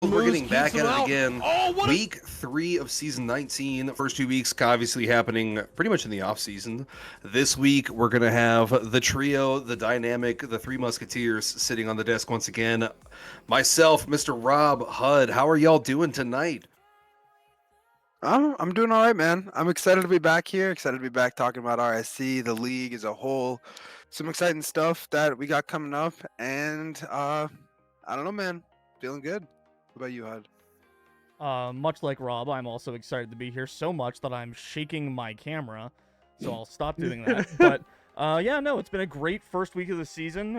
We're getting back at it again. Week 3 of season 19. First 2 weeks obviously happening pretty much in the off season. This week we're going to have the trio, the dynamic, the three musketeers sitting on the desk once again. Myself, Mr. Rob, Hud. How are y'all doing tonight? I'm doing all right, man. I'm excited to be back here. Excited to be back talking about RSC, the league as a whole. Some exciting stuff that we got coming up, and I don't know, man. Feeling good. What about you, Hud? Much like Rob, I'm also excited to be here so much that I'm shaking my camera, so I'll stop doing that. But yeah, no, it's been a great first week of the season.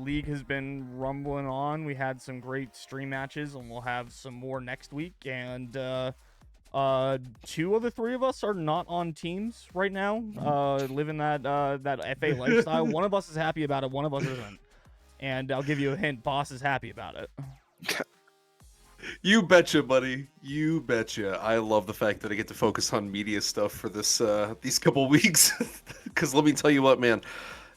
League has been rumbling on. We had some great stream matches, and we'll have some more next week. And two of the three of us are not on teams right now, living that FA lifestyle. One of us is happy about it, one of us isn't. And I'll give you a hint, boss is happy about it. You betcha, buddy. You betcha. I love the fact that I get to focus on media stuff for this these couple weeks. Because let me tell you what, man,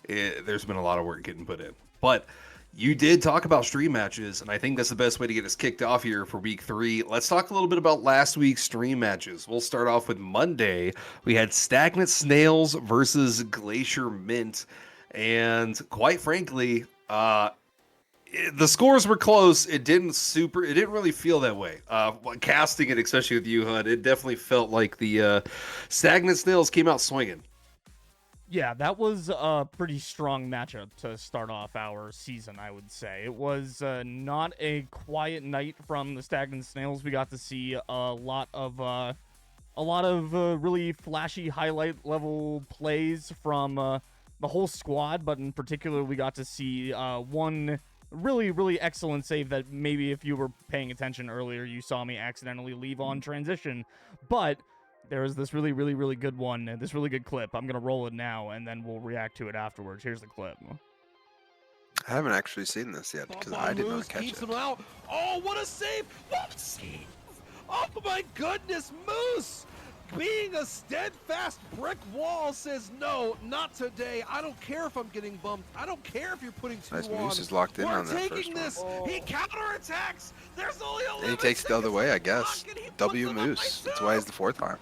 there's been a lot of work getting put in. But you did talk about stream matches, and I think that's the best way to get us kicked off here for week 3. Let's talk a little bit about last week's stream matches. We'll start off with Monday. We had Stagnant Snails versus Glacier Mint. And quite frankly, the scores were close. It didn't really feel that way. Casting it, especially with you, Hud, it definitely felt like the Stagnant Snails came out swinging. Yeah, that was a pretty strong matchup to start off our season, I would say. It was not a quiet night from the Stagnant Snails. We got to see a lot of really flashy highlight level plays from the whole squad, but in particular, we got to see one really excellent save that maybe if you were paying attention earlier, you saw me accidentally leave on transition, but there was this really good one, this really good clip. I'm gonna roll it now, and then we'll react to it afterwards. Here's the clip. I haven't actually seen this yet because I did not catch it. Out. Oh, what a save! What a save! Oh my goodness, Moose! Being a steadfast brick wall says no, not today. I don't care if I'm getting bumped. I don't care if you're putting two Nice. on. Moose is locked in We're on that taking first this. one. He counterattacks. There's only a And he takes it the other way, I guess. W Moose. That's why he's the fourth time.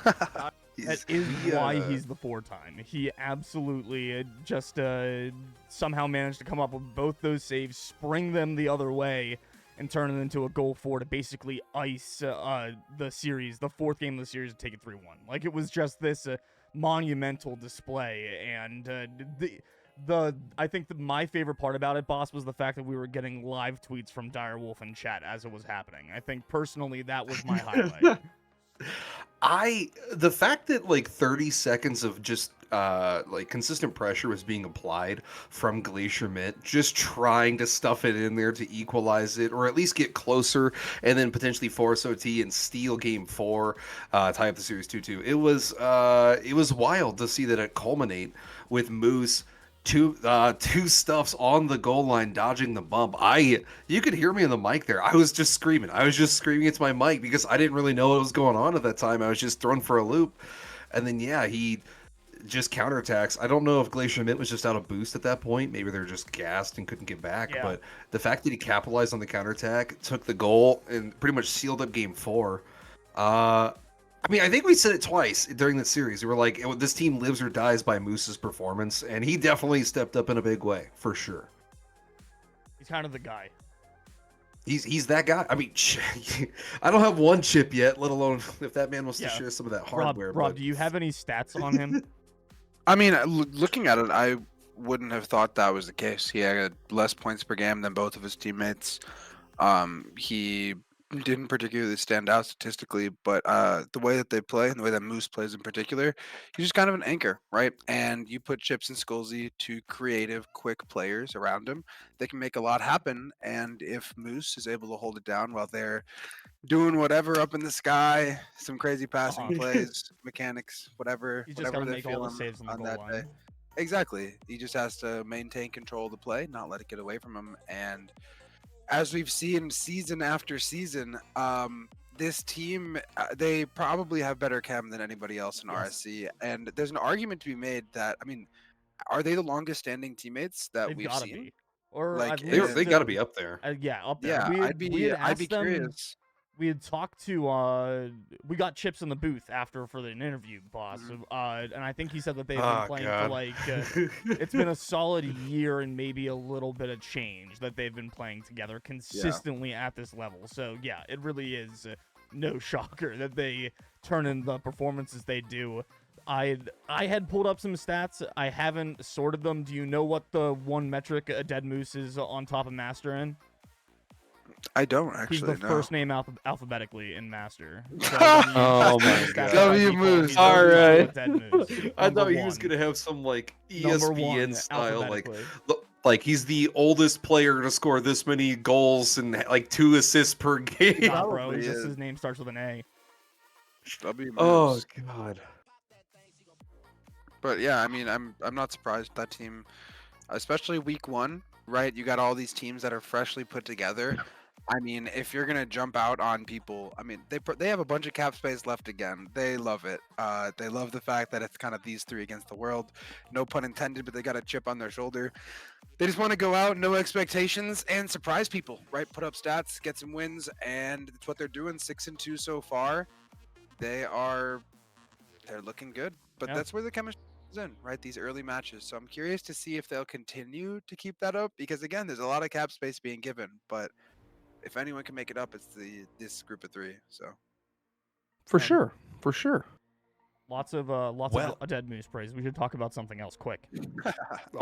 That is why he's the 4-time. He absolutely just somehow managed to come up with both those saves, spring them the other way, and turn it into a goal 4 to basically ice the series, the fourth game of the series, to take it 3-1. Like, it was just this monumental display, and I think my favorite part about it, boss, was the fact that we were getting live tweets from Direwolf in chat as it was happening. I think personally that was my highlight. The fact that like 30 seconds of just like consistent pressure was being applied from Glacier Mint, just trying to stuff it in there to equalize it or at least get closer and then potentially force OT and steal game 4, tie up the series 2-2. It was wild to see that it culminate with Moose two stuffs on the goal line dodging the bump. You could hear me in the mic there. I was just screaming into my mic because I didn't really know what was going on at that time. I was just thrown for a loop. And then yeah, he just counterattacks. I don't know if Glacier Mint was just out of boost at that point. Maybe they were just gassed and couldn't get back. Yeah. But the fact that he capitalized on the counterattack, took the goal, and pretty much sealed up game 4. I mean, I think we said it twice during the series. We were like, this team lives or dies by Moose's performance, and he definitely stepped up in a big way, for sure. He's kind of the guy. He's that guy. I mean, I don't have one chip yet, let alone if that man wants to share some of that hardware. Rob, do you have any stats on him? I mean, looking at it, I wouldn't have thought that was the case. He had less points per game than both of his teammates. He didn't particularly stand out statistically, but the way that they play and the way that Moose plays in particular, he's just kind of an anchor, right? And you put Chips and Skullsy, two creative, quick players around him, they can make a lot happen. And if Moose is able to hold it down while they're doing whatever up in the sky, some crazy passing plays, mechanics, whatever, He's just whatever got to they make all feel the saves on the on goal that line. day. Exactly. He just has to maintain control of the play, not let it get away from him. And as we've seen season after season, this team, they probably have better chem than anybody else in RSC. And there's an argument to be made that, I mean, are they the longest standing teammates that They've we've got to seen? be. or Like, at They least got to be up there. yeah, up there. yeah, We I'd had, be we had I'd be asked them. curious. We had talked to we got Chips in the booth after for an interview, boss. And I think he said that they've been Oh, playing for God. like it's been a solid year and maybe a little bit of change that they've been playing together consistently at this level. So yeah, it really is no shocker that they turn in the performances they do. I had pulled up some stats. I haven't sorted them. Do you know what the one metric a Dead Moose is on top of Master in? I don't He's actually the know. first name alphabetically in Master. So Oh my stats God. by W default, Moose. he's All the right. Dead Moose. I Number thought he was one. gonna have some like Number one, ESPN style, like alphabetically. like he's the oldest player to score this many goals and like 2 assists per game. Nah, bro. Probably Just is. his name starts with an A. W Oh Moose. God. But yeah, I mean, I'm not surprised that team, especially week one, right? You got all these teams that are freshly put together. I mean, if you're gonna jump out on people, I mean, they have a bunch of cap space left again. They love it. They love the fact that it's kind of these three against the world. No pun intended, but they got a chip on their shoulder. They just want to go out, no expectations, and surprise people, right? Put up stats, get some wins, and it's what they're doing. 6-2 so far. They're looking good, but Yeah. that's where the chemistry is in, right? These early matches. So I'm curious to see if they'll continue to keep that up because again, there's a lot of cap space being given, but if anyone can make it up, it's this group of three. So For Yeah. sure. For sure. Lots of Well- a Dead Moose praise. We should talk about something else quick. I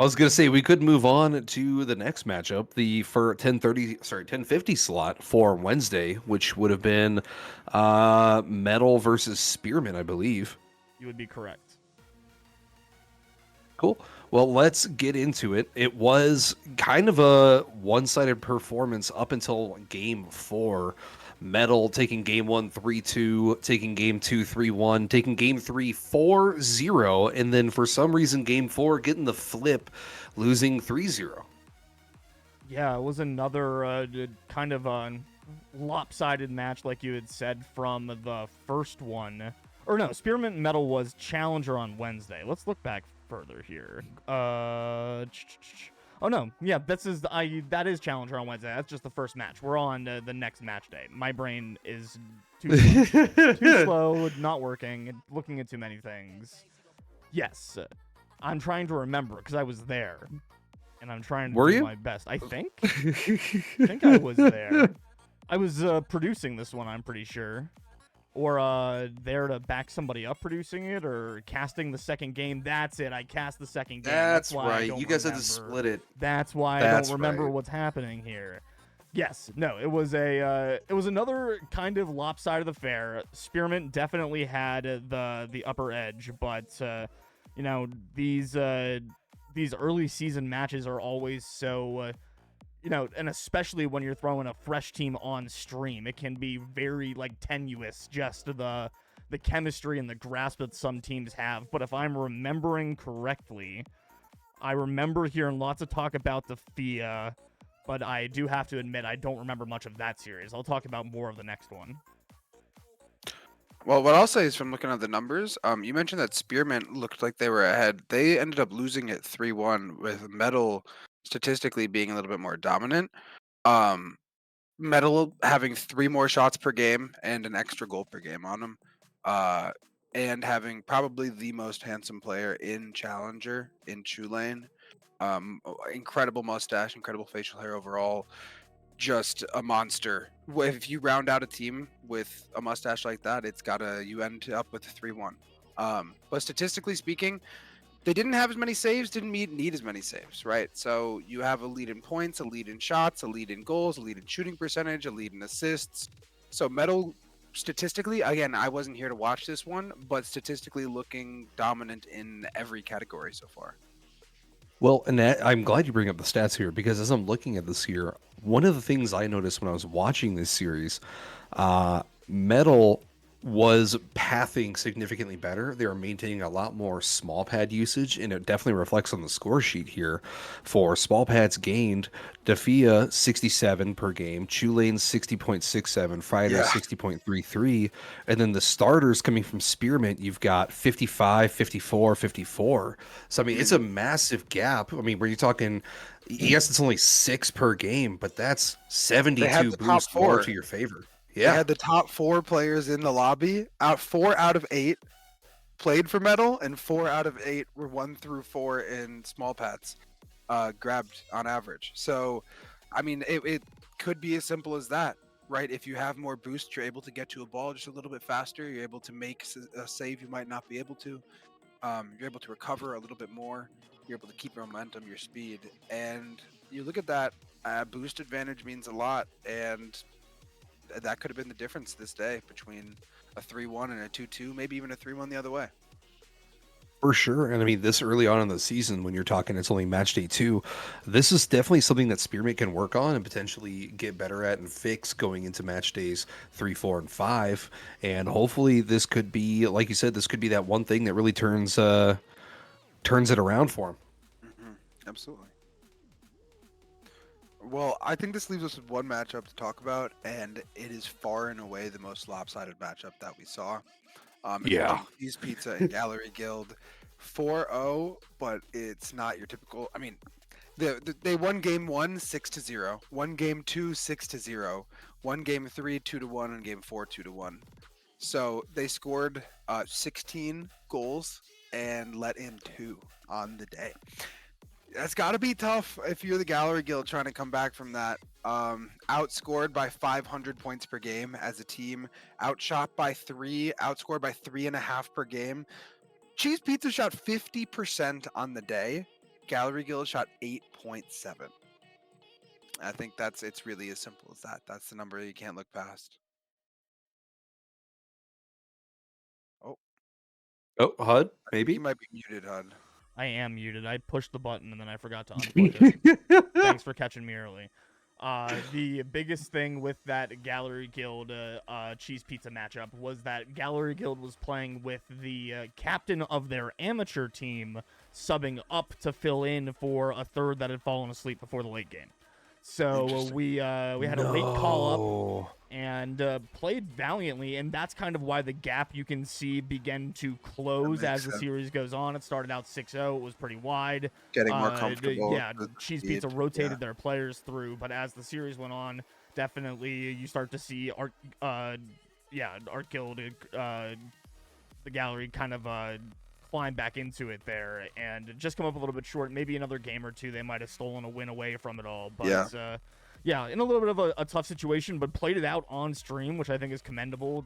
was gonna say we could move on to the next matchup, the for 10:50 slot for Wednesday, which would have been Metal versus Spearman, I believe. You would be correct. Cool. Well, let's get into it. It was kind of a one-sided performance up until game 4. Metal taking game 1 3-2, taking game 2 3-1, taking game 3 4-0, and then for some reason game 4 getting the flip, losing 3-0. Yeah, it was another kind of a lopsided match, like you had said from the first one. Or no, Spearmint Metal was challenger on Wednesday. Let's look back further here. Oh no, yeah, that is challenger on Wednesday. That's just the first match. We're on the next match day. My brain is too slow, not working, looking at too many things. Yes, I'm trying to remember because I was there, and I'm trying to Were do you? my best. I think I was there. I was producing this one, I'm pretty sure. Or there to back somebody up producing it, or casting the second game. That's it. I cast the second game. That's why I right. don't You guys had to remember. split it. That's why I That's don't remember right. what's happening here. Yes, no, it was another kind of lopsided affair. Spearmint definitely had the upper edge, but you know, these early season matches are always so you know, and especially when you're throwing a fresh team on stream, it can be very like tenuous, just the chemistry and the grasp that some teams have. But if I'm remembering correctly, I remember hearing lots of talk about the FIA, but I do have to admit I don't remember much of that series. I'll talk about more of the next one. well, what I'll say is from looking at the numbers, you mentioned that Spearmint looked like they were ahead. They ended up losing it 3-1 with Metal statistically being a little bit more dominant. Metal having 3 more shots per game and an extra goal per game on them. And having probably the most handsome player in Challenger in Chulane. Incredible mustache, incredible facial hair overall. Just a monster. If you round out a team with a mustache like that, you end up with a 3-1. But statistically speaking, they didn't have as many saves, didn't need as many saves, right? So you have a lead in points, a lead in shots, a lead in goals, a lead in shooting percentage, a lead in assists. So Metal, statistically, again, I wasn't here to watch this one, but statistically looking dominant in every category so far. Well, and I'm glad you bring up the stats here because as I'm looking at this here, one of the things I noticed when I was watching this series, Metal was pathing significantly better. They were maintaining a lot more small pad usage, and it definitely reflects on the score sheet here. For small pads gained, Dafia 67 per game, Tulane 60.67, Fighter Yeah. 60.33, and then the starters coming from Spearmint, you've got 55, 54, 54. So I mean, it's a massive gap. I mean, were you talking? Yes, it's only 6 per game, but that's They had 72 the top boosts more 4. to your favor. They Yeah. had the top 4 players in the lobby. 4 out of 8 played for medal, and 4 out of 8 were 1 through 4 in small pads, grabbed on average. So, I mean, it could be as simple as that, right? If you have more boost, you're able to get to a ball just a little bit faster. You're able to make a save you might not be able to. You're able to recover a little bit more. You're able to keep your momentum, your speed, and you look at that. Boost advantage means a lot, and that could have been the difference this day between a 3-1 and a 2-2, maybe even a 3-1 the other way. For sure. And I mean, this early on in the season, when you're talking it's only match day 2, this is definitely something that Spearmint can work on and potentially get better at and fix going into match days 3, 4, and 5. And hopefully this could be, like you said, this could be that one thing that really turns it around for him. Absolutely. Well, I think this leaves us with one matchup to talk about, and it is far and away the most lopsided matchup that we saw. Yeah. Cheese Pizza and Gallery Guild 4-0, but it's not your typical. I mean, they won game 1 6-0, won game 2 6-0, won game 3 2-1, and game 4 2-1. So they scored 16 goals and let in 2 on the day. That's got to be tough if you're the Gallery Guild trying to come back from that. Outscored by 500 points per game as a team, outshot by 3, outscored by 3.5 per game. Cheese Pizza shot 50% on the day. Gallery Guild shot 8.7. I think it's really as simple as that. That's the number you can't look past. Oh, HUD, maybe? You might be muted, HUD. I am muted. I pushed the button and then I forgot to unplug it. Thanks for catching me early. The biggest thing with that Gallery Guild Cheese Pizza matchup was that Gallery Guild was playing with the captain of their amateur team subbing up to fill in for a third that had fallen asleep before the late game. So we had a late call up and played valiantly, and that's kind of why the gap you can see began to close as the series goes on. It started out 6-0. It was pretty wide. Getting more comfortable. Yeah, Cheese Pizza rotated their players through, but as the series went on, definitely you start to see Art Guild, the Gallery kind of climb back into it there and just come up a little bit short. Maybe another game or two they might have stolen a win away from it all. But in a little bit of a tough situation, but played it out on stream, which I think is commendable.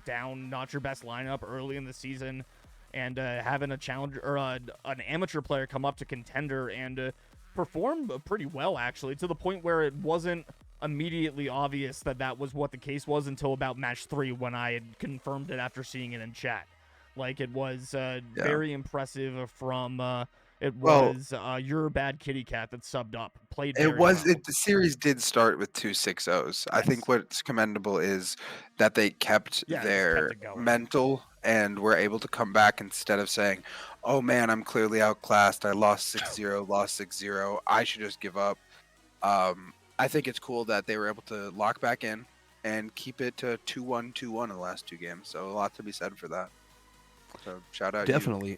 Down not your best lineup early in the season, and having a challenger or an amateur player come up to contender and perform pretty well, actually, to the point where it wasn't immediately obvious that was what the case was until about match 3 when I had confirmed it after seeing it in chat. Like, it was very impressive from your bad kitty cat that subbed up. Played very well. The series did start with 2 6-0s. I think what's commendable is that they kept their mental and were able to come back instead of saying, oh man, I'm clearly outclassed. I lost 6-0, lost 6-0. I should just give up. I think it's cool that they were able to lock back in and keep it to 2-1, 2-1 in the last 2 games. So a lot to be said for that. So shout out. Definitely. You.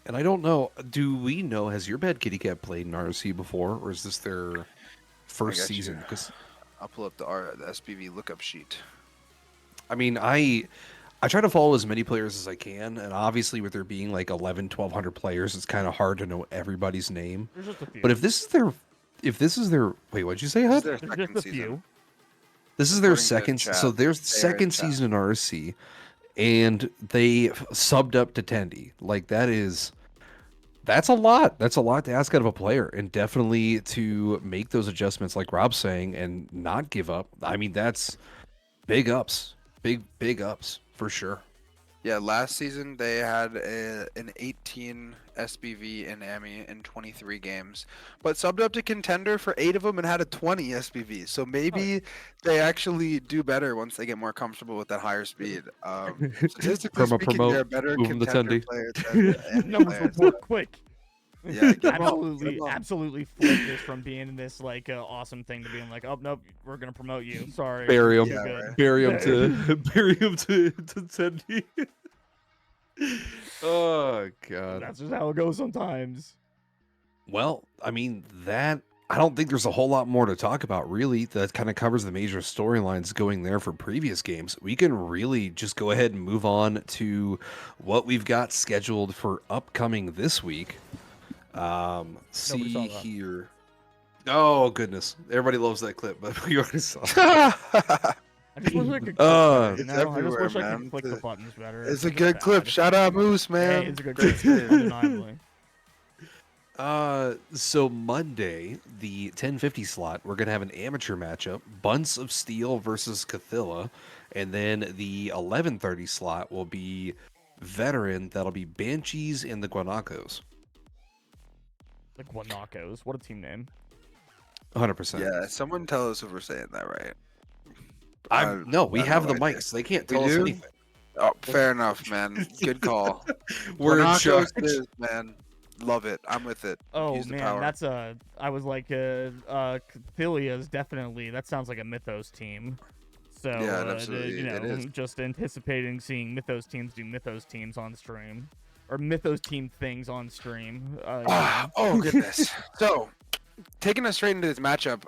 And I don't know, do we know, has your bad kitty cat played in RC before, or is this their first season? Because I'll pull up the SPV lookup sheet. I mean, I try to follow as many players as I can, and obviously with there being like 1,100 players, it's kind of hard to know everybody's name. There's just a few. But if this is their wait, what'd you say, HUD? There's just a few. This is their second, so their second season in RC. And they subbed up to Tendy. Like, that's a lot. That's a lot to ask out of a player. And definitely to make those adjustments, like Rob's saying, and not give up. I mean, that's big ups. Big ups, for sure. Yeah, last season they had an 18 SBV in AMI in 23 games, but subbed up to contender for 8 of them and had a 20 SBV. So maybe they actually do better once they get more comfortable with that higher speed. Statistically speaking, they're a better move 'em to contender 10D. player than AMI Numbers players. report quick. Yeah, get 'em up, get 'em absolutely, up. absolutely flip this from being this like awesome thing to being like, oh nope, we're gonna promote you. Sorry, Bury you're 'em. too Yeah, good. right. Bury him to 10D. Oh god. That's just how it goes sometimes. Well, I mean that. I don't think there's a whole lot more to talk about, really. That kind of covers the major storylines going there for previous games. We can really just go ahead and move on to what we've got scheduled for upcoming this week. See Nobody saw that. here. Oh goodness, everybody loves that clip, but we already saw. I just wish I could click Uh, better, you It's know? I just everywhere, wish I man. could click the buttons better. It's a just good clip. bad. Shout out Moose, man. Hey, it's a good Great clip, save. undeniably. So Monday, the 10:50 slot, we're gonna have an amateur matchup: Bunts of Steel versus Cathilla, and then the 11:30 slot will be veteran. That'll be Banshees and the Guanacos. The Guanacos, what a team name. 100%. Yeah, someone tell us if we're saying that right. No, we I have the no idea. mics. They can't We tell us do? anything. Oh, fair enough, man. Good call. We're in Guanacos charge. it is, man. Love it. I'm with it. Oh Use the man, power. that's I was like, Cathilia's definitely, that sounds like a Mythos team. So, Yeah, it absolutely- you know, it is. just anticipating seeing Mythos teams do Mythos teams on stream. Or Mythos team things on stream. Oh goodness. So, taking us straight into this matchup,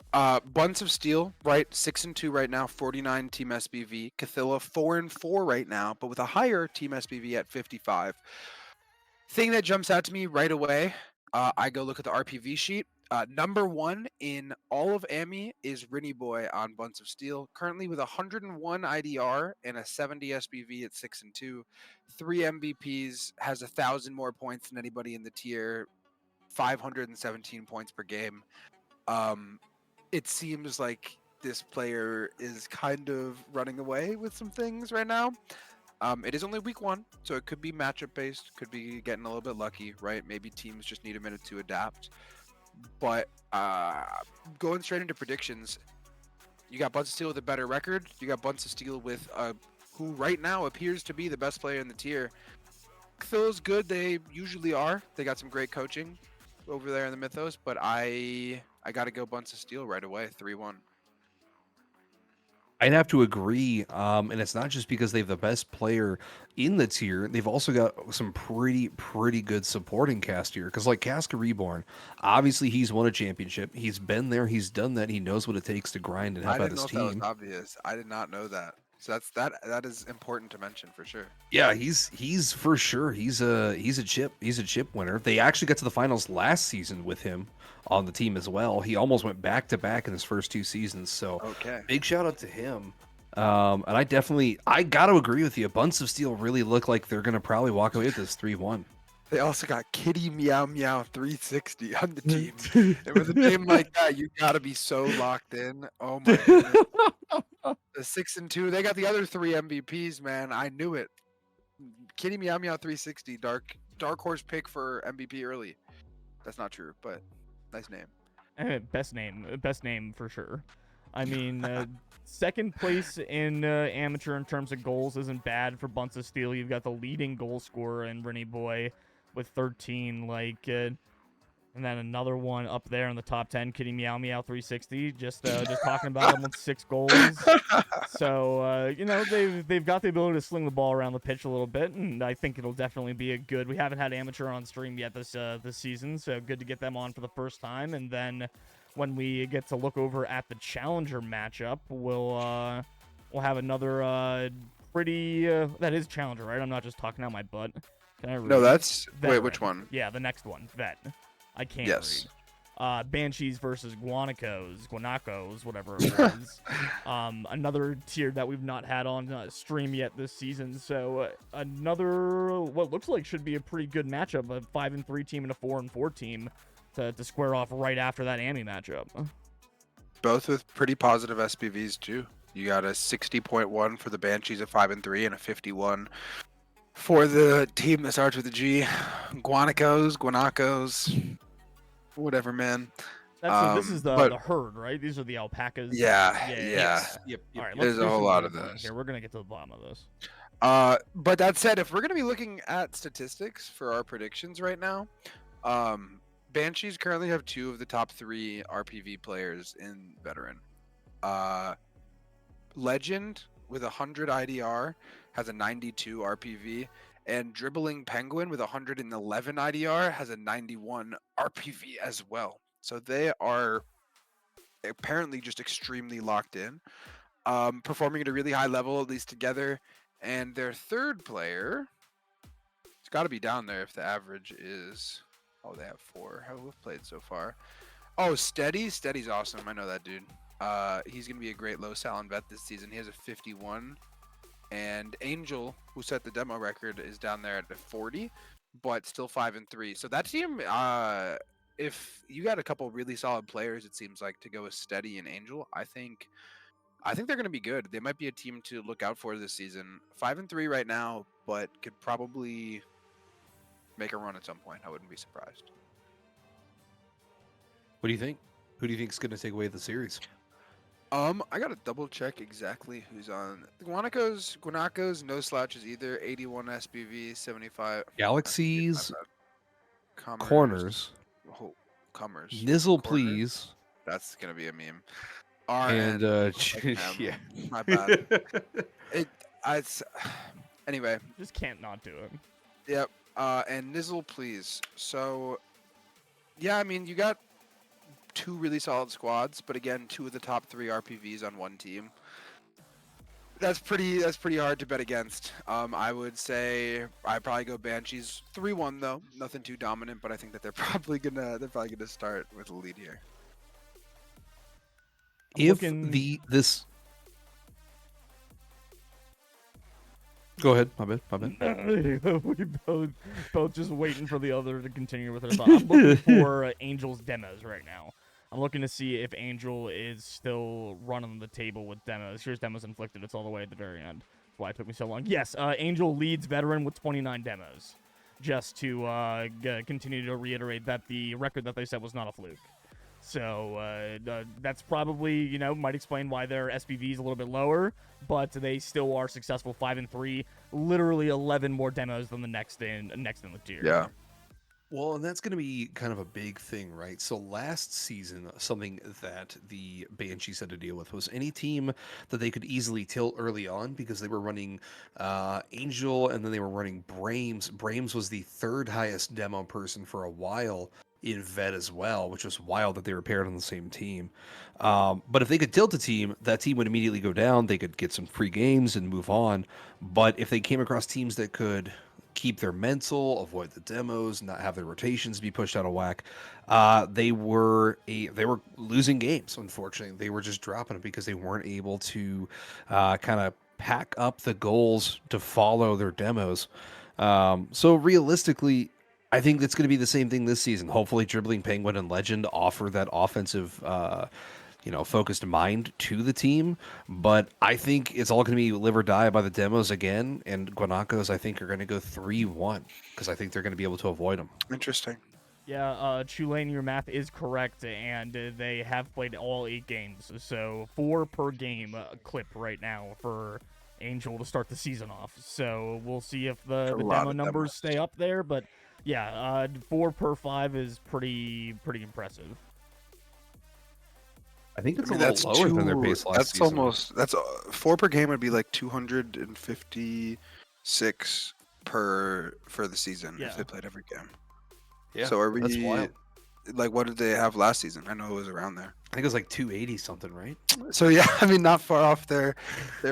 Bunts of Steel, right, 6-2 right now, 49 team SBV. Cathilla 4-4 right now, but with a higher team SBV at 55. Thing that jumps out to me right away, I go look at the RPV sheet. Number 1 in all of AMI is Rinny Boy on Bunts of Steel, currently with 101 IDR and a 70 SBV at 6-2. 3 MVPs, has 1,000 more points than anybody in the tier, 517 points per game. It seems like this player is kind of running away with some things right now. It is only week 1, so it could be matchup based, could be getting a little bit lucky, right? Maybe teams just need a minute to adapt. But going straight into predictions, you got Bunts of Steel with a better record. You got Bunts of Steel with who right now appears to be the best player in the tier. Feels good. They usually are. They got some great coaching over there in the Mythos, but I got to go Bunts of Steel right away, 3-1. I'd have to agree, and it's not just because they have the best player in the tier. They've also got some pretty good supporting cast here. Because like Casca Reborn, obviously he's won a championship. He's been there. He's done that. He knows what it takes to grind and help I out didn't his know if that team. was obvious. I did not know that. So that is important to mention for sure. Yeah, he's for sure. He's a chip winner. They actually got to the finals last season with him on the team as well. He almost went back to back in his first 2 seasons. So Okay. big shout out to him. And I got to agree with you. Bunts of Steel really look like they're gonna probably walk away with this 3-1. They also got Kitty Meow Meow 360 on the team. And with a name like that, you gotta be so locked in. Oh my goodness. The 6-2, they got the other 3 MVPs, man. I knew it. Kitty Meow Meow 360, dark horse pick for MVP early. That's not true, but nice name. Best name for sure. I mean, second place in amateur in terms of goals isn't bad for Bunts of Steel. You've got the leading goal scorer in Rennie Boy with 13, and then another one up there in the top 10, Kitty Meow Meow 360. Just talking about him with 6 goals. So you know, they've got the ability to sling the ball around the pitch a little bit, and I think it'll definitely be a good. We haven't had amateur on stream yet this season, so good to get them on for the first time, and then when we get to look over at the challenger matchup, we'll have another pretty that is challenger, right? I'm not just talking out my butt. Can I read? No, that's wait, Veteran. which one? Yeah, the next one, vet. I can't Yes. read. Banshees versus Guanacos, whatever it was. Another tier that we've not had on stream yet this season. So another what looks like should be a pretty good matchup, a 5-3 team and a 4-4 team to square off right after that AMI matchup. Both with pretty positive SPVs too. You got a 60.1 for the Banshees at 5-3 and a 51 For the team that starts with a G, Guanacos, whatever, man. This is But the herd, right? These are the alpacas. yeah, Yeah. Yes. Yep. All right, Yep. let's there's do a whole some lot of Googling those. here. We're gonna get to the bottom of this. But that said, if we're gonna be looking at statistics for our predictions right now, Banshees currently have 2 of the top 3 RPV players in veteran. Legend with 100 IDR has a 92 RPV, and Dribbling Penguin with 111 IDR has a 91 RPV as well. So they are apparently just extremely locked in, performing at a really high level, at least together. And their third player, it's got to be down there if the average is. Oh, they have 4. How have played so far? Oh, Steady. Steady's awesome. I know that dude. He's gonna be a great low salon vet this season. He has a 51, and Angel, who set the demo record, is down there at a 40, but still 5-3. So that team, if you got a couple really solid players, it seems like to go with Steady and Angel, I think they're gonna be good. They might be a team to look out for this season. 5-3 right now, but could probably make a run at some point. I wouldn't be surprised. What do you think? Who do you think is going to take away the series? I gotta double check exactly who's on the Guanacos. No slouches either. 81 SPV, 75 Galaxies, Commerce. Corners, Oh, Commerce. Nizzle, Corners? please, That's gonna be a meme. and yeah, my bad. Anyway. Just can't not do it. Yep. And Nizzle, please. So, yeah, I mean, you got 2 really solid squads, but again, 2 of the top 3 RPVs on one team. That's pretty hard to bet against. I would say I'd probably go Banshees 3-1 though. Nothing too dominant, but I think that they're probably gonna start with a lead here. Go ahead. My bad. We both just waiting for the other to continue with her thought. I'm looking for Angel's demos right now. I'm looking to see if Angel is still running the table with demos. Here's demos inflicted. It's all the way at the very end. That's why it took me so long. Yes, Angel leads veteran with 29 demos. Just to continue to reiterate that the record that they set was not a fluke. So that's probably, might explain why their SPV is a little bit lower, but they still are successful 5-3, literally 11 more demos than the next in the tier. Yeah. Well, and that's going to be kind of a big thing, right? So last season, something that the Banshees had to deal with was any team that they could easily tilt early on because they were running Angel and then they were running Brames. Brames was the 3rd highest demo person for a while in Vet as well, which was wild that they were paired on the same team. But if they could tilt a team, that team would immediately go down. They could get some free games and move on. But if they came across teams that could keep their mental, avoid the demos, not have their rotations be pushed out of whack, they were losing games. Unfortunately, they were just dropping it because they weren't able to kind of pack up the goals to follow their demos. So realistically, I think that's going to be the same thing this season. Hopefully, Dribbling Penguin and Legend offer that offensive, focused mind to the team. But I think it's all going to be live or die by the demos again. And Guanacos, I think, are going to go 3-1 because I think they're going to be able to avoid them. Interesting. Yeah, Tulane, your math is correct, and they have played all 8 games. So 4 per game clip right now for Angel to start the season off. So we'll see if the demo numbers stay up there, but yeah, 4 per 5 is pretty impressive. I think it's a little lower than their pace last season. That's 4 per game would be like 256 for the season if they played every game. Yeah, so that's wild. Like, what did they have last season? I know it was around there. I think it was like 280 something, right? So yeah, I mean, not far off their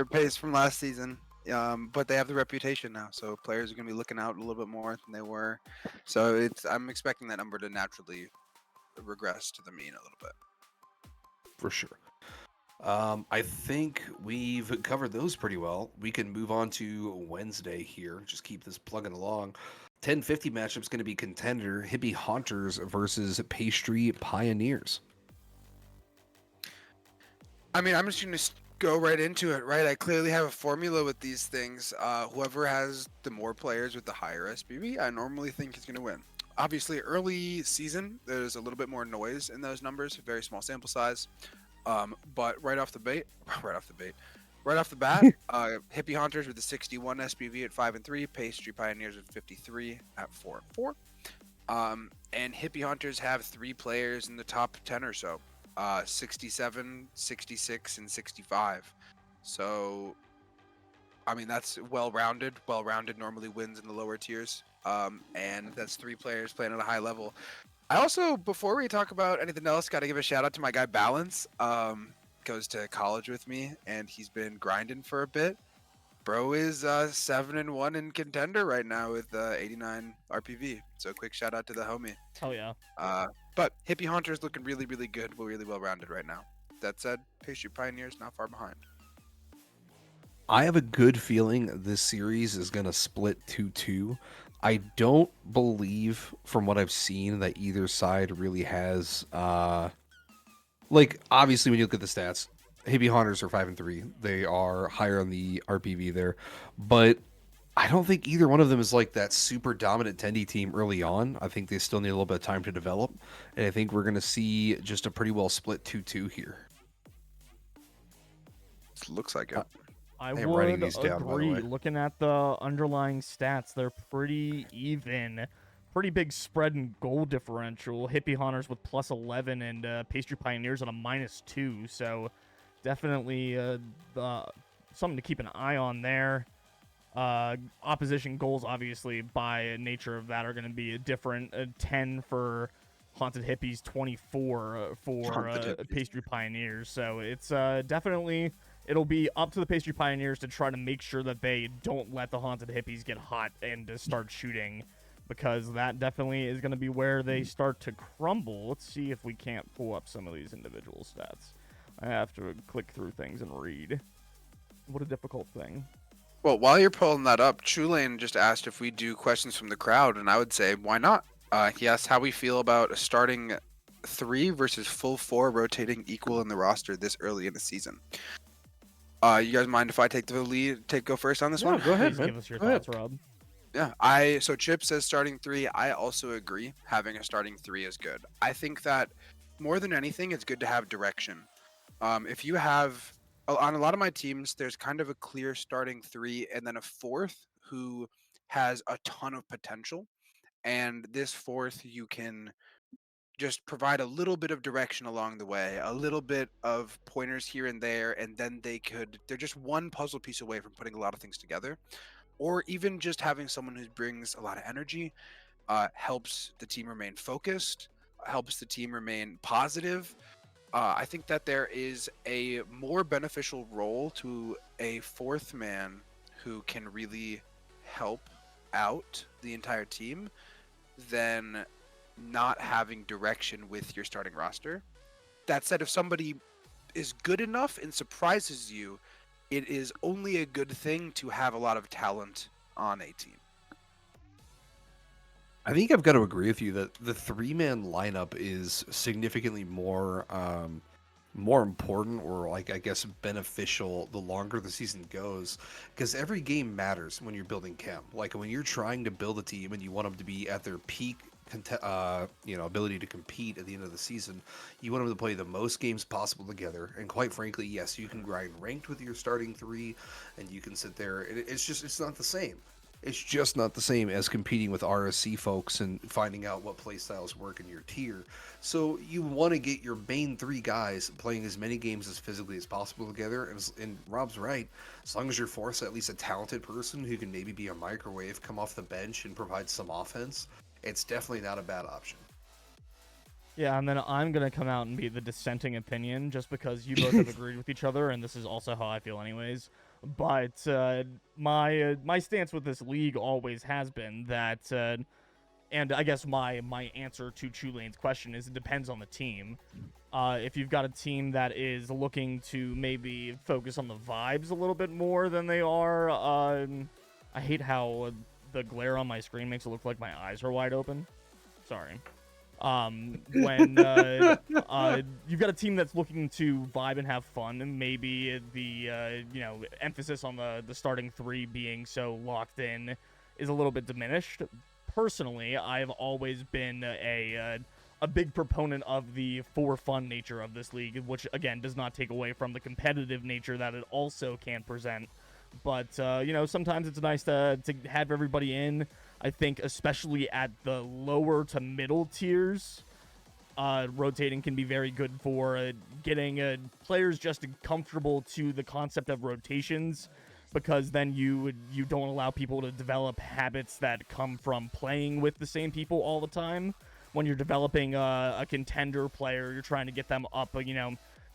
pace from last season. But they have the reputation now, so players are going to be looking out a little bit more than they were. So I'm expecting that number to naturally regress to the mean a little bit. For sure. I think we've covered those pretty well. We can move on to Wednesday here. Just keep this plugging along. 10:50 matchup's going to be Contender Hippie Haunters versus Pastry Pioneers. I mean, I'm just going to go right into it, right? I clearly have a formula with these things. Whoever has the more players with the higher SPV, I normally think is going to win. Obviously, early season, there's a little bit more noise in those numbers, very small sample size. But right off the bat, Hippie Hunters with the 61 SPV at 5-3, Pastry Pioneers with 53 at 4-4. And Hippie Hunters have 3 players in the top 10 or so. 67, 66, and 65. So, I mean, that's well-rounded. Well-rounded normally wins in the lower tiers. And that's 3 players playing at a high level. I also, before we talk about anything else, got to give a shout out to my guy Balance. Goes to college with me, and he's been grinding for a bit. Bro is 7-1 in contender right now with 89 RPV. So quick shout out to the homie. Hell yeah. But Hippie Hunter's looking really, really good. We're really well rounded right now. That said, Pastry Pioneer's not far behind. I have a good feeling this series is going to split 2-2. I don't believe, from what I've seen, that either side really has, obviously when you look at the stats, Hippie Hunters are 5-3. They are higher on the RPV there, but I don't think either one of them is like that super dominant Tendy team early on. I think they still need a little bit of time to develop, and I think we're going to see just a pretty well split 2-2 here. Looks like it. I am writing would these down, by the agree. way. Looking at the underlying stats, they're pretty even. Pretty big spread in goal differential. Hippie Hunters with +11 and Pastry Pioneers on a -2. So definitely something to keep an eye on there. Opposition goals, obviously, by nature of that, are going to be a different 10 for Haunted Hippies, 24 for Pastry Pioneers. So it's definitely, it'll be up to the Pastry Pioneers to try to make sure that they don't let the Haunted Hippies get hot and to start shooting, because that definitely is going to be where they start to crumble. Let's see if we can't pull up some of these individual stats. I have to click through things and read. What a difficult thing. Well, while you're pulling that up, Chulane just asked if we do questions from the crowd, and I would say, why not? He asked how we feel about starting 3 versus full 4 rotating equal in the roster this early in the season. You guys mind if I take the lead, go first on this one? Go ahead, Please man. give us your Go ahead. thoughts, Rob. Yeah, so Chip says starting 3. I also agree. Having a starting 3 is good. I think that more than anything, it's good to have direction. If you have, on a lot of my teams, there's kind of a clear starting 3 and then a 4th who has a ton of potential. And this 4th, you can just provide a little bit of direction along the way, a little bit of pointers here and there, and then they're just one puzzle piece away from putting a lot of things together. Or even just having someone who brings a lot of energy, helps the team remain focused, helps the team remain positive. I think that there is a more beneficial role to a 4th man who can really help out the entire team than not having direction with your starting roster. That said, if somebody is good enough and surprises you, it is only a good thing to have a lot of talent on a team. I think I've got to agree with you that the 3-man lineup is significantly more important, or I guess beneficial, the longer the season goes, because every game matters when you're building chem. Like when you're trying to build a team and you want them to be at their peak ability to compete at the end of the season, you want them to play the most games possible together. And quite frankly, yes, you can grind ranked with your starting 3 and you can sit there, it's not the same. It's just not the same as competing with RSC folks and finding out what play styles work in your tier. So you want to get your main 3 guys playing as many games as physically as possible together. And Rob's right. As long as you're forced at least a talented person who can maybe be a microwave, come off the bench and provide some offense, it's definitely not a bad option. Yeah, and then I'm going to come out and be the dissenting opinion just because you both have agreed with each other, and this is also how I feel anyways. But my stance with this league always has been that, and I guess my answer to Chulane's question is it depends on the team. If you've got a team that is looking to maybe focus on the vibes a little bit more than they are, I hate how the glare on my screen makes it look like my eyes are wide open. Sorry. When you've got a team that's looking to vibe and have fun, and maybe the emphasis on the starting three being so locked in is a little bit diminished. Personally, I've always been a big proponent of the for fun nature of this league, which again does not take away from the competitive nature that it also can present. But sometimes it's nice to have everybody in. I think especially at the lower to middle tiers, rotating can be very good for getting players just comfortable to the concept of rotations, because then you don't allow people to develop habits that come from playing with the same people all the time. When you're developing a contender player, you're trying to get them up,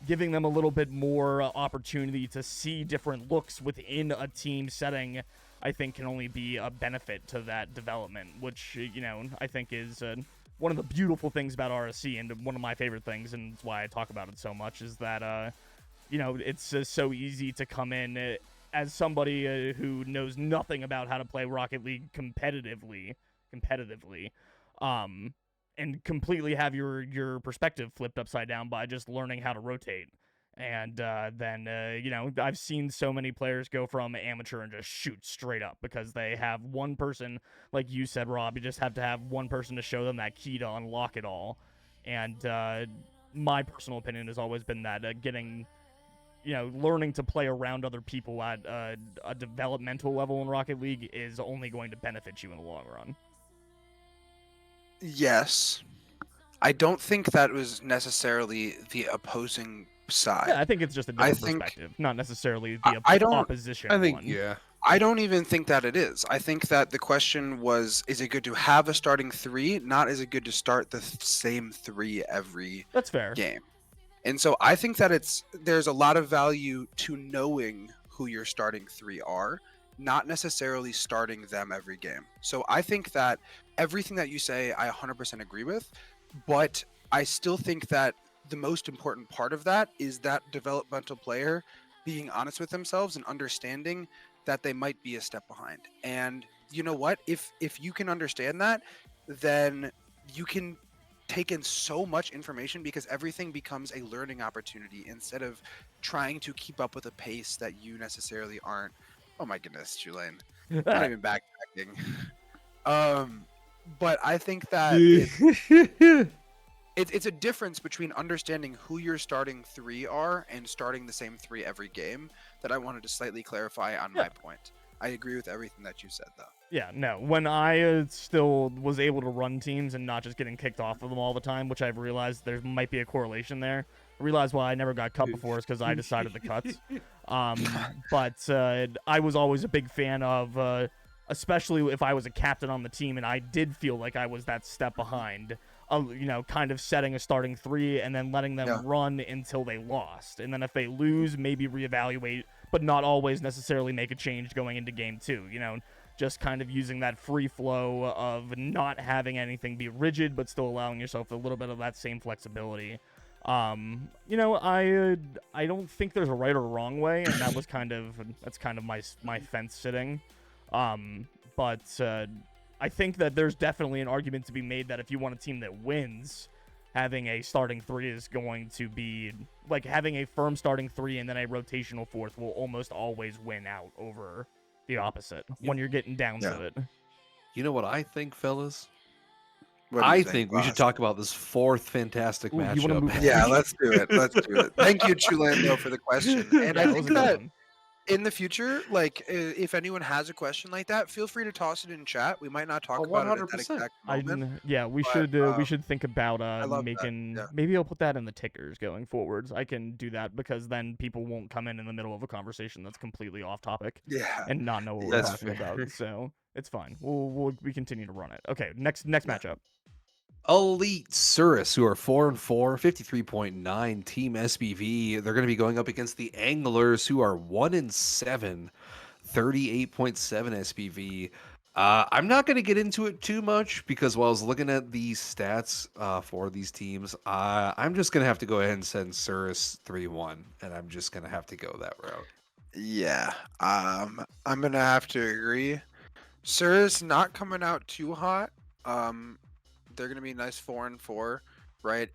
giving them a little bit more opportunity to see different looks within a team setting, I think can only be a benefit to that development, which, I think is one of the beautiful things about RSC, and one of my favorite things, and it's why I talk about it so much, is that, it's so easy to come in as somebody who knows nothing about how to play Rocket League competitively, and completely have your perspective flipped upside down by just learning how to rotate. And then I've seen so many players go from amateur and just shoot straight up because they have one person, like you said, Rob, you just have to have one person to show them that key to unlock it all. And my personal opinion has always been that learning to play around other people at a developmental level in Rocket League is only going to benefit you in the long run. Yes. I don't think that was necessarily the opposing side. Yeah, I think it's just a different perspective, not necessarily the opposition I think, one. yeah. I don't even think that it is. I think that the question was, is it good to have a starting three? Not is it good to start the same three every That's fair. game. And so I think that there's a lot of value to knowing who your starting three are, not necessarily starting them every game. So I think that everything that you say, I 100% agree with, but I still think that the most important part of that is that developmental player being honest with themselves and understanding that they might be a step behind. And you know what? If you can understand that, then you can take in so much information, because everything becomes a learning opportunity instead of trying to keep up with a pace that you necessarily aren't. Oh my goodness, Tulane. Not even backtracking. But I think that it's a difference between understanding who your starting three are and starting the same three every game that I wanted to slightly clarify on my point. I agree with everything that you said, though. Yeah, no. When I still was able to run teams and not just getting kicked off of them all the time, which I've realized there might be a correlation there. I realized why I never got cut before is because I decided the cuts. But I was always a big fan of, especially if I was a captain on the team and I did feel like I was that step behind, kind of setting a starting three and then letting them run until they lost. And then if they lose, maybe reevaluate, but not always necessarily make a change going into game two, just kind of using that free flow of not having anything be rigid, but still allowing yourself a little bit of that same flexibility. I don't think there's a right or wrong way, and that's kind of my fence sitting. But I think that there's definitely an argument to be made that if you want a team that wins, having a starting three is going to be like having a firm starting three and then a rotational fourth will almost always win out over the opposite when you're getting down to it. You know what I think, fellas? I think we should talk about this fourth fantastic matchup. Yeah, let's do it. Let's do it. Thank you, Chulando, for the question. And I think that in the future, like, if anyone has a question like that, feel free to toss it in chat. We might not talk about it at that exact moment. We should think about making. Maybe I'll put that in the tickers going forwards. I can do that because then people won't come in the middle of a conversation that's completely off topic. And not know what we're talking about. So it's fine. We continue to run it. Okay, next matchup. Elite Cirrus, who are 4-4, 53.9 Team SBV. They're going to be going up against the Anglers, who are 1-7, 38.7 SBV. I'm not going to get into it too much because while I was looking at these stats for these teams, I'm just going to have to go ahead and send Cirrus 3-1, and I'm just going to have to go that route. Yeah, I'm going to have to agree. Cirrus not coming out too hot. they're going to be a nice 4-4, right?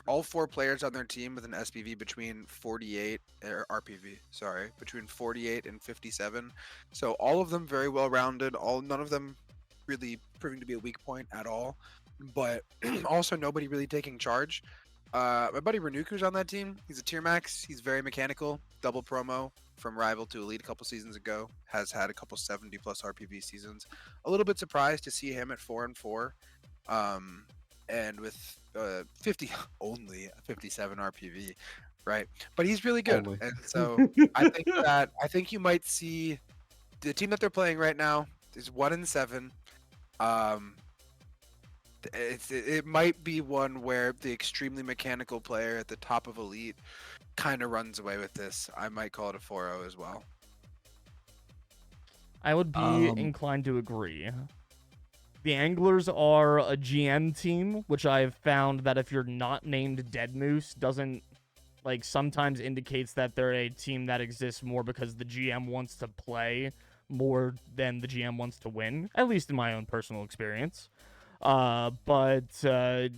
All 4 players on their team with an SPV between 48 or RPV, sorry, between 48 and 57. So all of them very well rounded. None of them really proving to be a weak point at all. But also nobody really taking charge. My buddy Renuku's on that team. He's a tier max. He's very mechanical. Double promo from Rival to Elite a couple seasons ago. Has had a couple 70 plus RPV seasons. A little bit surprised to see him at 4-4. And with 50 only 57 RPV, right? But he's really good. Only. And so I think you might see the team that they're playing right now is 1-7. It might be one where the extremely mechanical player at the top of Elite kind of runs away with this. I might call it a 4-0 as well. I would be inclined to agree. The Anglers are a GM team, which I've found that if you're not named Dead Moose, doesn't sometimes indicates that they're a team that exists more because the GM wants to play more than the GM wants to win, at least in my own personal experience. But Dead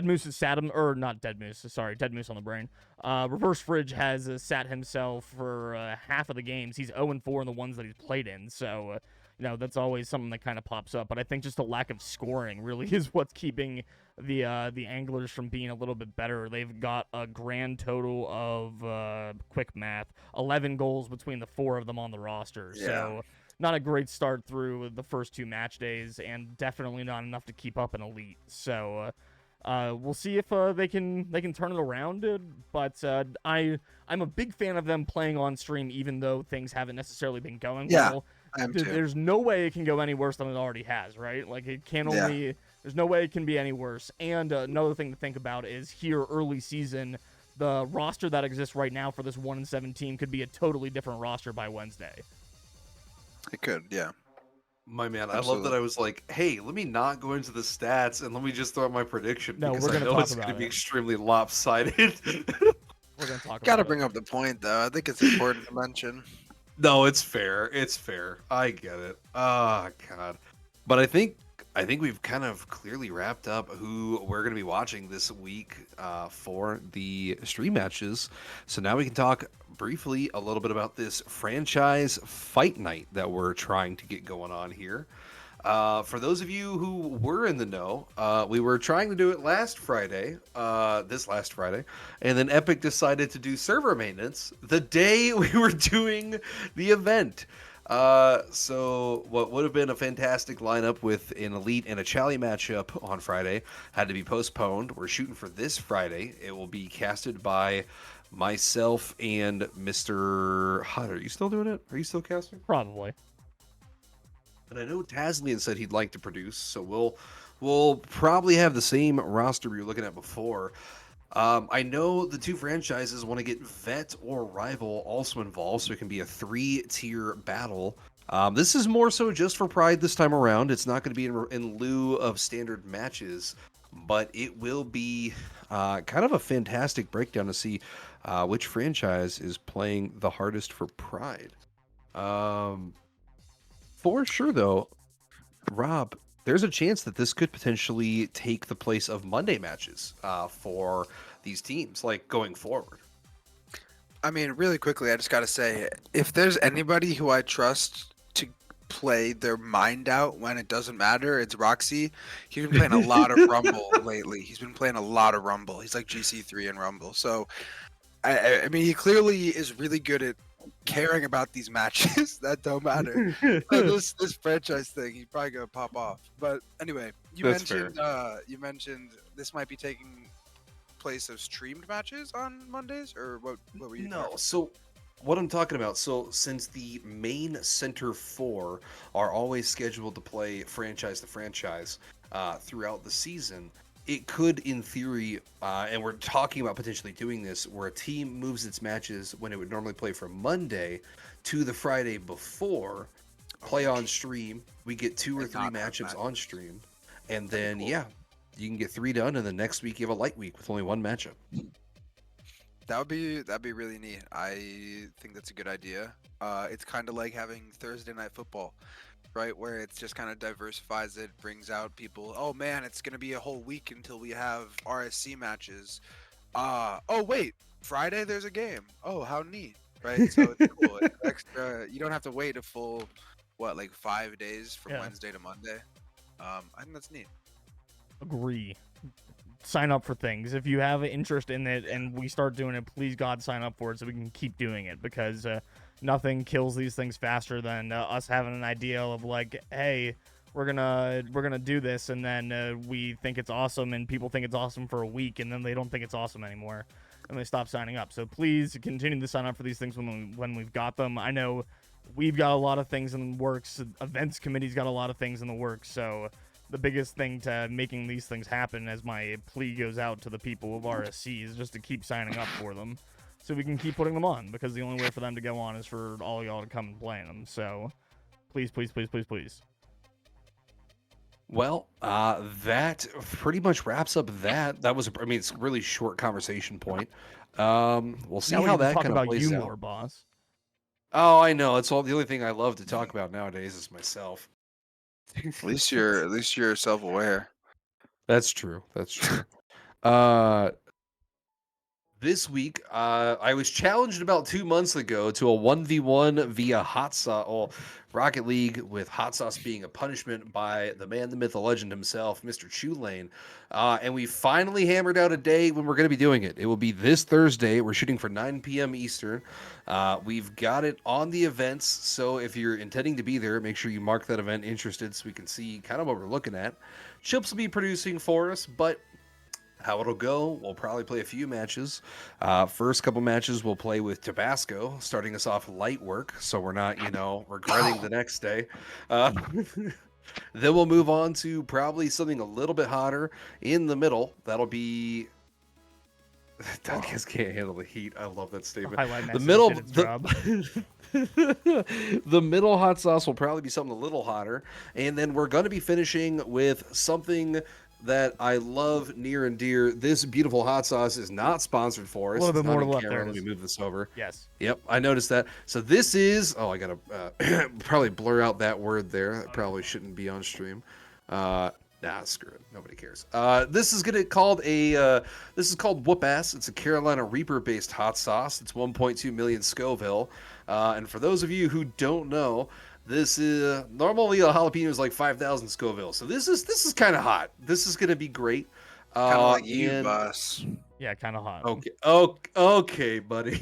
Moose has sat him, or not Dead Moose, sorry, Dead Moose on the brain. Reverse Fridge has sat himself for half of the games. He's 0-4 in the ones that he's played in, so, that's always something that kind of pops up. But I think just a lack of scoring really is what's keeping the Anglers from being a little bit better. They've got a grand total of, quick math, 11 goals between the 4 of them on the roster, so not a great start through the first 2 match days, and definitely not enough to keep up an Elite. So we'll see if they can turn it around. But I'm a big fan of them playing on stream, even though things haven't necessarily been going well. I am too. There's no way it can go any worse than it already has, right? It can only. There's no way it can be any worse. And another thing to think about is here early season, the roster that exists right now for this 1-7 team could be a totally different roster by Wednesday. It could, yeah. My man, Absolutely. I love that I was like, hey, let me not go into the stats and let me just throw out my prediction No, because we're I gonna know talk it's going about to be it. extremely lopsided. We're going to talk Gotta about bring up the point, though. I think it's important to mention. No, it's fair. It's fair. I get it. Oh, God. But I think we've kind of clearly wrapped up who we're going to be watching this week for the stream matches. So now we can talk briefly a little bit about this franchise fight night that we're trying to get going on here. For those of you who were in the know, we were trying to do it last Friday, this last Friday, and then Epic decided to do server maintenance the day we were doing the event. So what would have been a fantastic lineup with an Elite and a Chally matchup on Friday had to be postponed. We're shooting for this Friday. It will be casted by myself and Mr. Hot. Are you still doing it? Are you still casting? Probably. And I know Taslian said he'd like to produce, so we'll probably have the same roster we were looking at before. I know the 2 franchises want to get Vet or Rival also involved, so it can be a 3-tier battle. This is more so just for Pride this time around. It's not going to be in lieu of standard matches, but it will be kind of a fantastic breakdown to see which franchise is playing the hardest for Pride. For sure, though, Rob, there's a chance that this could potentially take the place of Monday matches for these teams, going forward. I mean, really quickly, I just got to say, if there's anybody who I trust to play their mind out when it doesn't matter, it's Roxy. He's been playing a lot of Rumble lately. He's like GC3 in Rumble. So, I mean, he clearly is really good at caring about these matches that don't matter. this franchise thing, he's probably gonna pop off. But anyway, you mentioned this might be taking place of streamed matches on Mondays, or what were you? No, so what I'm talking about, so since the main center 4 are always scheduled to play franchise to franchise throughout the season, it could, in theory, and we're talking about potentially doing this, where a team moves its matches when it would normally play from Monday to the Friday before, play on stream. We get 2 or 3 matchups on stream, and then you can get 3 done, and the next week you have a light week with only 1 matchup. That'd be really neat. I think that's a good idea. It's kind of like having Thursday night football. right? Where it's just kind of diversifies it, brings out people. Oh man, it's gonna be a whole week until we have RSC matches. Oh wait, Friday there's a game. Oh, how neat, right? So it's cool. It's extra. You don't have to wait a full, like 5 days from Yeah. Wednesday to Monday. I think that's neat. Agree. Sign up for things. If you have an interest in it and we start doing it, please God sign up for it so we can keep doing it, because nothing kills these things faster than us having an idea of like, hey, we're gonna do this, and then we think it's awesome and people think it's awesome for a week, and then they don't think it's awesome anymore and they stop signing up. So please continue to sign up for these things when we've got them. I know we've got a lot of things in the works. Events committee's got a lot of things in the works. So the biggest thing to making these things happen, as my plea goes out to the people of RSC, is just to keep signing up for them so we can keep putting them on, because the only way for them to go on is for all y'all to come and play in them. So please, please, please, please, please. Well, that pretty much wraps up that. That was, I mean, it's a really short conversation point. We'll see Now we how get to that talk kind of about plays you out. more, boss. Oh, I know. It's all the only thing I love to talk about nowadays is myself. At least you're self-aware. That's true. That's true. uh, This week, I was challenged about 2 months ago to a 1v1 via Hot Sauce, well, Rocket League, with Hot Sauce being a punishment by the man, the myth, the legend himself, Mr. Chulane. And we finally hammered out a day when we're going to be doing it. It will be this Thursday. We're shooting for 9 p.m. Eastern. We've got it on the events, so if you're intending to be there, make sure you mark that event interested so we can see kind of what we're looking at. Chips will be producing for us, but how it'll go, we'll probably play a few matches. First couple matches we'll play with Tabasco, starting us off light work, so we're not, regretting the next day. Then we'll move on to probably something a little bit hotter in the middle. That'll be... Duncan can't handle the heat. I love that statement. Highlight The message middle, did its job. the middle hot sauce will probably be something a little hotter, and then we're going to be finishing with something that I love near and dear. This beautiful hot sauce is not sponsored for us. A little It's bit more not to on left camera. there. Let me move this over. Yes. Yep, I noticed that. So this is. Oh, I gotta probably blur out that word there. That probably shouldn't be on stream. Nah, screw it. Nobody cares. This is called Whoop Ass. It's a Carolina Reaper based hot sauce. It's 1.2 million Scoville. And for those of you who don't know, this is normally a jalapeno is like 5,000 Scoville. So this is kind of hot. This is gonna be great. Kind of like you, and- boss. Yeah, kind of hot. Okay. Okay, buddy.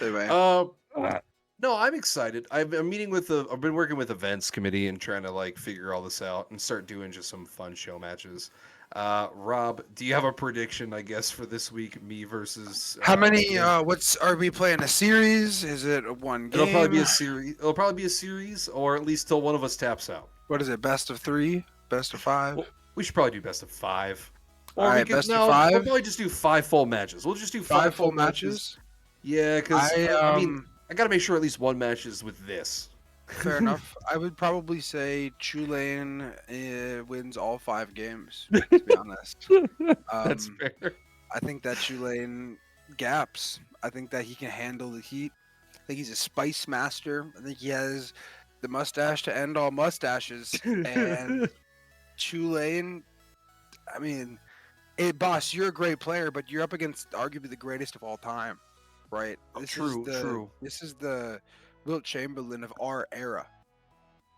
Anyway. No, I'm excited. I've been working with events committee and trying to like figure all this out and start doing just some fun show matches. Rob, do you have a prediction, I guess, for this week, me versus How many? Are we playing a series? Is it a one game? It'll probably be a series. It'll probably be a series, or at least till one of us taps out. What is it? Best of 3? Best of 5? Well, we should probably do best of 5. Or All we right, could, best of no, 5? we'll probably just do 5 full matches. We'll just do 5 full matches? Yeah, because I mean, I gotta make sure at least one match is with this. Fair enough. I would probably say Chulane wins all 5 games, to be honest. That's fair. I think that Chulane gaps. I think that he can handle the heat. I think he's a spice master. I think he has the mustache to end all mustaches. And Chulane, I mean, hey, boss, you're a great player, but you're up against arguably the greatest of all time, right? True. This is the Wilt Chamberlain of our era.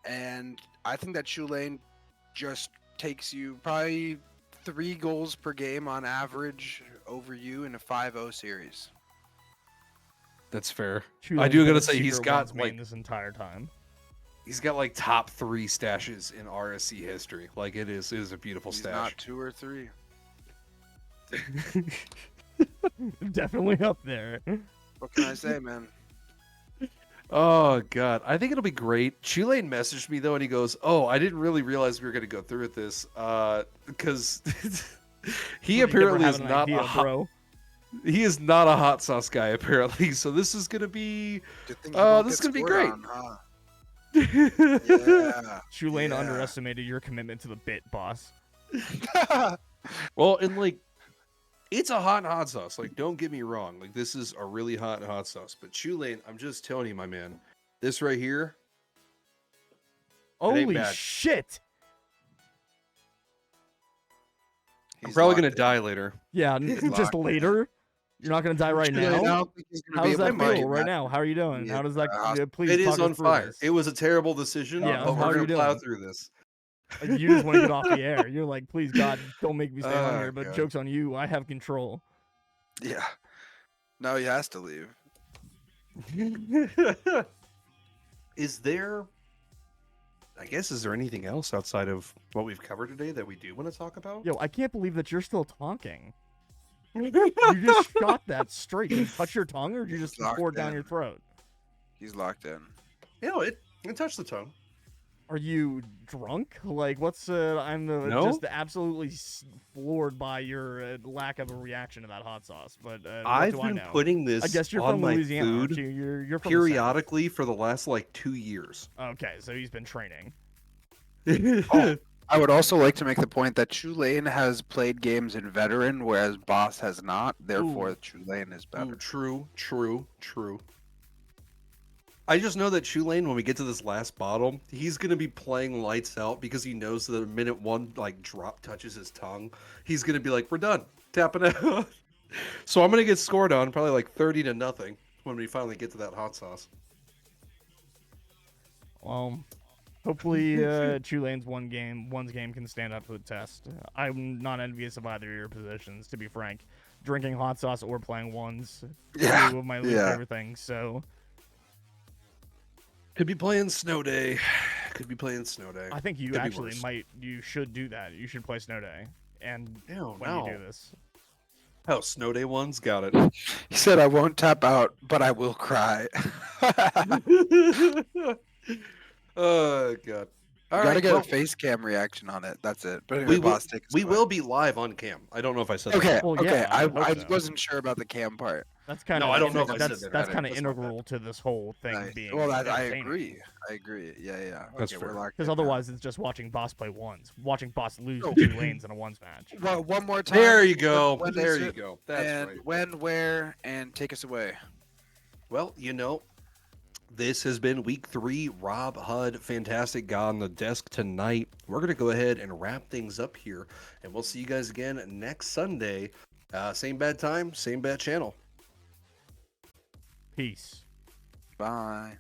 And I think that Chulane just takes you probably 3 goals per game on average over you in a 5-0 series. That's fair. Chulane's I do been gotta a say he's secret got ones main like this entire time. he's got like top 3 stashes in RSC history. Like it is a beautiful He's stash. not 2 or 3. Definitely up there. What can I say, man? Oh god, I think it'll be great. Chulane messaged me though, and he goes, "Oh, I didn't really realize we were going to go through with this, because he apparently is not a hot, he is not a hot sauce guy apparently. So this is going to be, this is going to be great." On, huh? Yeah. Chulane Yeah. underestimated your commitment to the bit, boss. Well, and like, it's a hot sauce. Like, don't get me wrong. Like, this is a really hot sauce. But Chulane, I'm just telling you, my man, this right here, Holy bad. shit! I'm He's probably locked gonna in. die later. Yeah, He's just locked in. later. You're not gonna die right Actually, I now. don't think he's gonna How be does able that to make feel it right back now? to How are you doing? the, How does that? hospital. Please It is talk us on through fire. this. It was a terrible decision, Yeah, but how we're are gonna you plow doing? through this. You just want to get off the air. You're like, please God, don't make me stay on Oh, here. But God. joke's on you. I have control. Yeah. No, he has to leave. Is there? I guess is there anything else outside of what we've covered today that we do want to talk about? Yo, I can't believe that you're still talking. You just shot that straight. Did you touch your tongue, or did you just Locked pour it down in. your throat? He's locked in. It touched the tongue. Are you drunk? Like, what's? I'm No. just absolutely floored by your lack of a reaction to that hot sauce. But what I've do I been know? putting this I guess you're on from my Louisiana, aren't food you? You're from periodically for the last like 2 years. the South. Okay, so he's been training. Oh, I would also like to make the point that Tulane has played games in veteran, whereas Boss has not. Therefore, Ooh. Tulane is better. Ooh, true. I just know that Tulane, when we get to this last bottle, he's gonna be playing lights out because he knows that the minute one like drop touches his tongue, he's gonna be like, "We're done, tapping out." So I'm gonna get scored on probably like 30-0 when we finally get to that hot sauce. Well, hopefully Tulane's one's game can stand up to the test. I'm not envious of either of your positions, to be frank. Drinking hot sauce or playing ones, Yeah, two of my least yeah. favorite things. So Could be playing Snow Day. I think you Could be actually worse. you should do that. You should play Snow Day, and Ew, when you do this, Oh, Snow Day ones, got it. He said, "I won't tap out, but I will cry." Oh God! All Gotta right, get well, a face cam reaction on it. That's it. But anyway, we will. Boss, take us We away. will be live on cam. I don't know if I said Okay, that. Well, okay. yeah, I I, would hope I so. wasn't sure about the cam part. that's kind of No, I don't know if I said that's that. that's That's kind of my bad. integral to this whole thing Nice. being. Well, I entertaining. agree. I agree. Yeah. That's Okay, fair. we're locked Because in now. otherwise, it's just watching Boss play ones, watching Boss lose Oh. to 2 lanes in a ones match. Well, one more time. There you go. When There is you it? go. That's And right. when, where, and take us away. Well, this has been week 3. Rob Hud, fantastic guy on the desk tonight. We're going to go ahead and wrap things up here, and we'll see you guys again next Sunday. Same bad time, same bad channel. Peace. Bye.